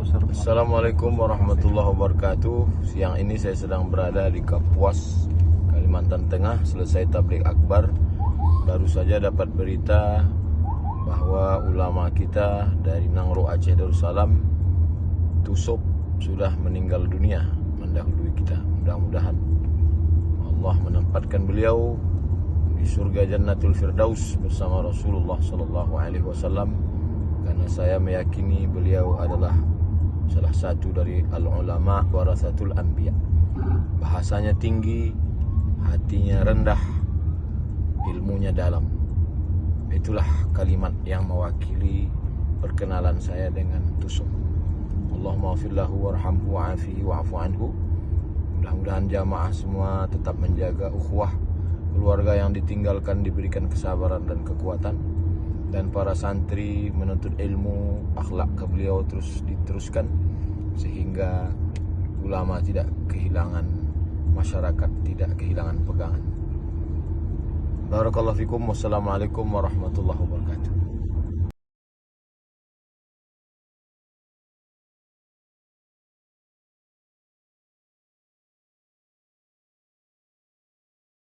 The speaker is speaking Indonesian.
Assalamualaikum warahmatullahi wabarakatuh. Siang ini saya sedang berada di Kapuas, Kalimantan Tengah. Selesai tabligh akbar. Baru saja dapat berita bahwa ulama kita dari Nangro Aceh Darussalam, Tusuk, sudah meninggal dunia mendahului kita. Mudah-mudahan Allah menempatkan beliau di surga Jannatul Firdaus bersama Rasulullah SAW, karena saya meyakini beliau adalah salah satu dari al-ulama warasatul anbiya. Bahasanya tinggi, hatinya rendah, ilmunya dalam. Itulah kalimat yang mewakili perkenalan saya dengan Tusuk. Allahumma ghfirlahu warhamhu wa'afihi wa'fu anhu. Mudah-mudahan jamaah semua tetap menjaga ukhuwah, keluarga yang ditinggalkan diberikan kesabaran dan kekuatan, dan para santri menuntut ilmu, akhlak ke beliau terus diteruskan sehingga ulama tidak kehilangan, masyarakat tidak kehilangan pegangan. Barakallahu fikum. Wassalamualaikum warahmatullahi wabarakatuh.